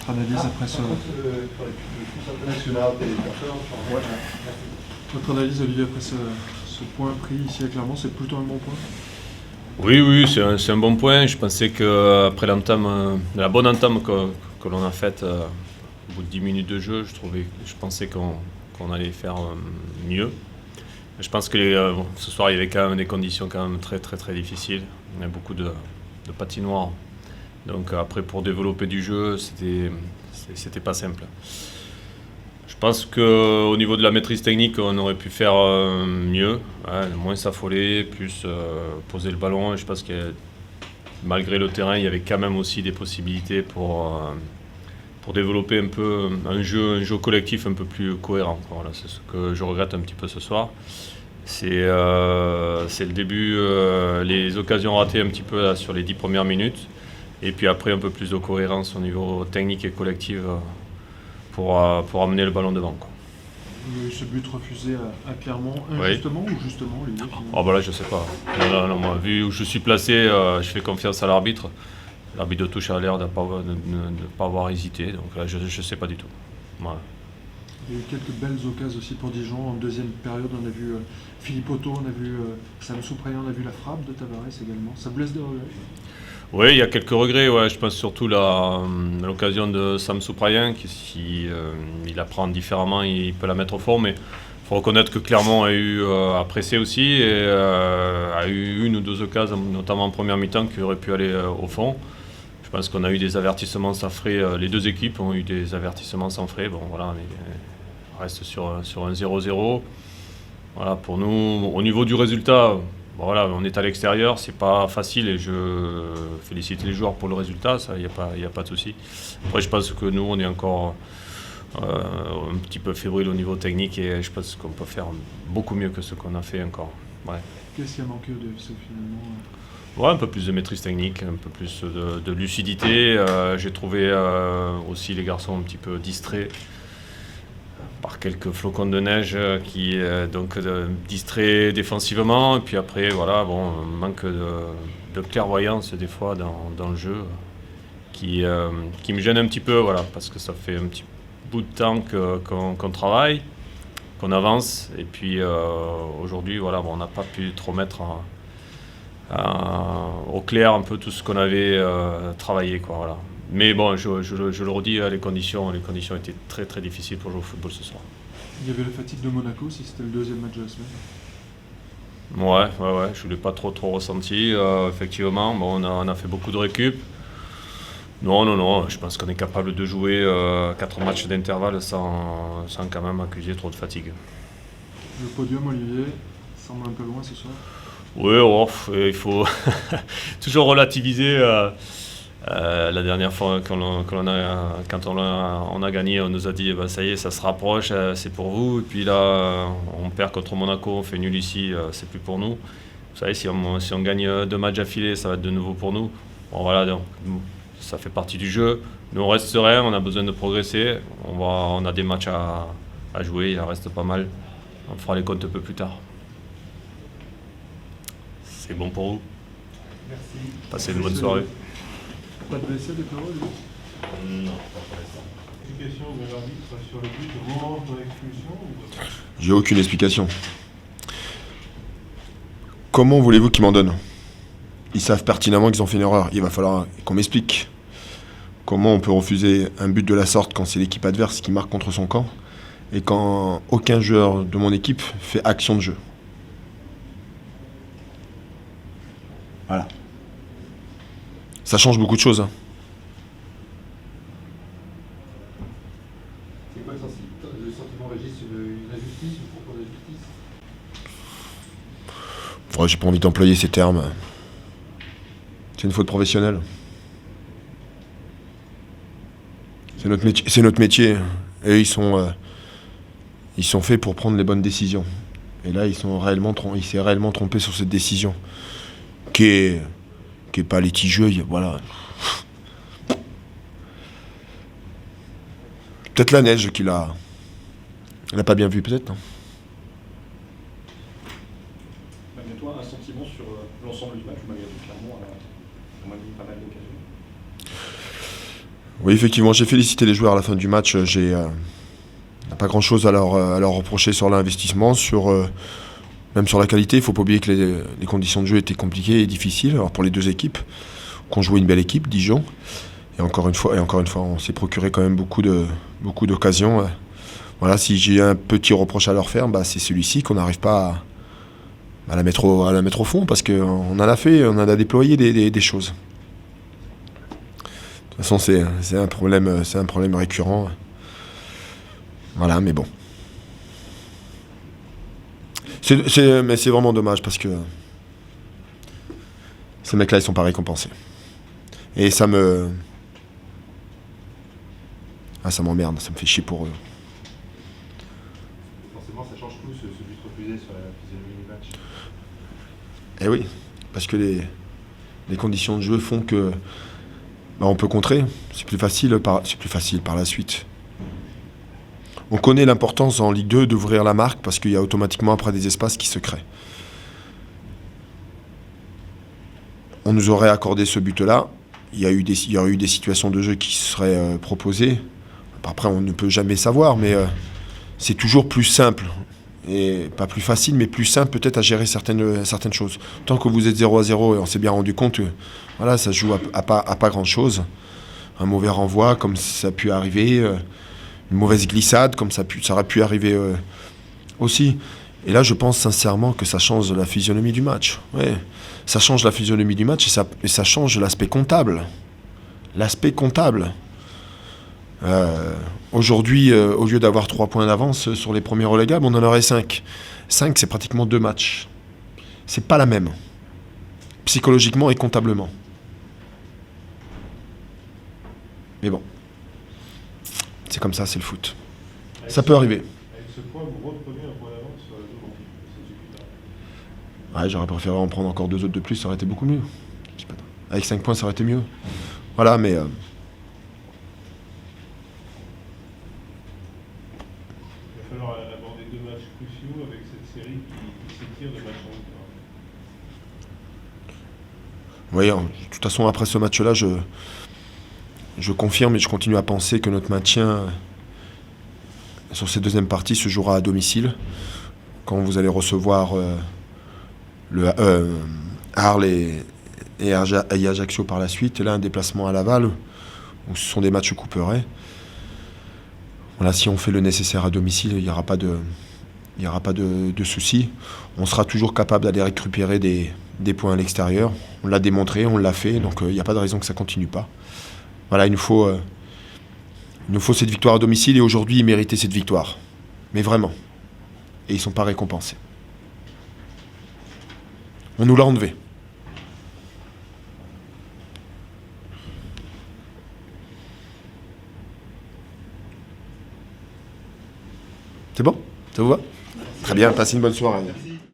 votre analyse après ce... Votre analyse, Olivier, après ce point pris ici à Clermont, c'est plutôt un bon point? Oui, c'est un bon point. Je pensais qu'après la bonne entame que l'on a faite au bout de 10 minutes de jeu, je pensais qu'on allait faire mieux. Je pense que ce soir, il y avait quand même des conditions quand même très très très difficiles. Il y a beaucoup de patinoires. Donc après, pour développer du jeu, c'était pas simple. Je pense qu'au niveau de la maîtrise technique, on aurait pu faire mieux, moins s'affoler, plus poser le ballon. Je pense que malgré le terrain, il y avait quand même aussi des possibilités pour développer un peu un jeu collectif un peu plus cohérent. Voilà, c'est ce que je regrette un petit peu ce soir. C'est le début, les occasions ratées un petit peu là, sur les 10 premières minutes. Et puis après, un peu plus de cohérence au niveau technique et collectif pour amener le ballon devant, quoi. Il y a eu ce but refusé à Clermont, injustement ou justement, Olivier? Oh bah là, je sais pas. Non, moi, vu où je suis placé, je fais confiance à l'arbitre. L'arbitre de touche a l'air de ne pas avoir hésité, donc là, je ne sais pas du tout. Voilà. Il y a eu quelques belles occasions aussi pour Dijon. En deuxième période, on a vu Philippe Otto, on a vu Sam Souprayan, on a vu la frappe de Tavares également. Ça blesse des regrets? Oui, il y a quelques regrets. Ouais. Je pense surtout à l'occasion de Sam Souprayan, qui si il la prend différemment, il peut la mettre au fond. Mais il faut reconnaître que Clermont a pressé aussi et a eu une ou deux occasions, notamment en première mi-temps, qui auraient pu aller au fond. Je pense qu'on a eu des avertissements sans frais. Les deux équipes ont eu des avertissements sans frais. Bon, voilà, mais on reste sur un 0-0. Voilà, pour nous, au niveau du résultat, bon, voilà, on est à l'extérieur, c'est pas facile et je félicite les joueurs pour le résultat, ça, il n'y a pas de souci. Après, je pense que nous, on est encore un petit peu fébrile au niveau technique et je pense qu'on peut faire beaucoup mieux que ce qu'on a fait encore. Ouais. Qu'est-ce qui a manqué au FC finalement? Ouais, un peu plus de maîtrise technique, un peu plus de lucidité. J'ai trouvé aussi les garçons un petit peu distraits par quelques flocons de neige qui donc distraient défensivement. Et puis après, voilà, bon, manque de clairvoyance des fois dans le jeu qui me gêne un petit peu, voilà, parce que ça fait un petit bout de temps qu'on travaille, qu'on avance. Et puis aujourd'hui, voilà, bon, on n'a pas pu trop mettre au clair un peu tout ce qu'on avait travaillé, quoi, voilà. Mais bon, je le redis, les conditions étaient très très difficiles pour jouer au football ce soir. Il y avait la fatigue de Monaco, si c'était le deuxième match de la semaine. Ouais, je ne l'ai pas trop ressenti, effectivement. Bon, on a fait beaucoup de récup. Non, je pense qu'on est capable de jouer 4 matchs d'intervalle sans quand même accuser trop de fatigue. Le podium, Olivier, semble un peu loin ce soir. Oui, il faut toujours relativiser. La dernière fois quand on a gagné, on nous a dit ça y est, ça se rapproche, c'est pour vous. Et puis là, on perd contre Monaco, on fait nul ici, c'est plus pour nous. Vous savez, si on gagne 2 matchs affilés, ça va être de nouveau pour nous. Bon voilà, donc, ça fait partie du jeu. Nous on reste serein, on a besoin de progresser. On a des matchs à jouer, il en reste pas mal. On fera les comptes un peu plus tard. C'est bon pour vous. Merci. Passez une bonne soirée. Pas de blessés de Caro, Non, pas pour l'instant. Explication de l'arbitre sur le but au moment de l'expulsion ou... J'ai aucune explication. Comment voulez-vous qu'ils m'en donnent? Ils savent pertinemment qu'ils ont fait une erreur. Il va falloir qu'on m'explique. Comment on peut refuser un but de la sorte quand c'est l'équipe adverse qui marque contre son camp et quand aucun joueur de mon équipe fait action de jeu? Voilà. Ça change beaucoup de choses. Hein. C'est quoi le sentiment, Régis, une injustice, une propre injustice? J'ai pas envie d'employer ces termes. C'est une faute professionnelle. C'est notre métier. Et ils sont faits pour prendre les bonnes décisions. Et là, il s'est réellement trompé sur cette décision. Qui est pas litigieux, voilà. Peut-être la neige qu'il a pas bien vu, peut-être. Malgré toi, un sentiment sur l'ensemble du match, ou malgré tout, Clermont a eu pas mal d'occasions? Oui, effectivement, j'ai félicité les joueurs à la fin du match. J'ai pas grand-chose à leur reprocher sur l'investissement, même sur la qualité. Il ne faut pas oublier que les conditions de jeu étaient compliquées et difficiles. Alors pour les deux équipes, qu'on jouait une belle équipe, Dijon. Et encore une fois, on s'est procuré quand même beaucoup d'occasions. Voilà, si j'ai un petit reproche à leur faire, c'est celui-ci, qu'on n'arrive pas à la mettre au fond, parce qu'on en a fait, on en a déployé des choses. De toute façon, c'est un problème récurrent. Voilà, mais bon. Mais c'est vraiment dommage, parce que ces mecs-là, ils sont pas récompensés. Et ça m'emmerde, ça me fait chier pour eux. Forcément, ça change tout, ce but refusé sur la physionomie du match. Eh oui, parce que les conditions de jeu font que on peut contrer. C'est plus facile par la suite. On connaît l'importance en Ligue 2 d'ouvrir la marque, parce qu'il y a automatiquement après des espaces qui se créent. On nous aurait accordé ce but-là. Il y aurait eu des situations de jeu qui seraient proposées. Après, on ne peut jamais savoir, mais c'est toujours plus simple. Et pas plus facile, mais plus simple peut-être à gérer certaines choses. Tant que vous êtes 0-0, et on s'est bien rendu compte que voilà, ça se joue à pas grand-chose. Un mauvais renvoi, comme ça a pu arriver, une mauvaise glissade, comme ça aurait pu arriver aussi. Et là, je pense sincèrement que ça change la physionomie du match. Ouais. Ça change la physionomie du match et ça change l'aspect comptable. L'aspect comptable. Aujourd'hui, au lieu d'avoir 3 points d'avance sur les premiers relégables, on en aurait 5. 5, c'est pratiquement 2 matchs. C'est pas la même. Psychologiquement et comptablement. Mais bon. C'est comme ça, c'est le foot. Ça peut arriver. Avec ce point, vous reprenez un point d'avance sur la zone Ouais, j'aurais préféré en prendre encore 2 autres de plus, ça aurait été beaucoup mieux. Avec 5 points, ça aurait été mieux. Voilà, mais... Il va falloir aborder 2 matchs cruciaux avec cette série qui s'étire de match en match. Oui, de toute façon, après ce match-là, je confirme et je continue à penser que notre maintien sur cette deuxième partie se jouera à domicile, quand vous allez recevoir Arles et Ajaccio par la suite, et là un déplacement à Laval, où ce sont des matchs couperets. Voilà, si on fait le nécessaire à domicile, il n'y aura pas de soucis. On sera toujours capable d'aller récupérer des points à l'extérieur. On l'a démontré, on l'a fait, donc il n'y a pas de raison que ça ne continue pas. Voilà, il nous faut cette victoire à domicile, et aujourd'hui, ils méritaient cette victoire. Mais vraiment. Et ils ne sont pas récompensés. On nous l'a enlevé. C'est bon? Ça vous va? Très bien, passez une bonne soirée. Merci.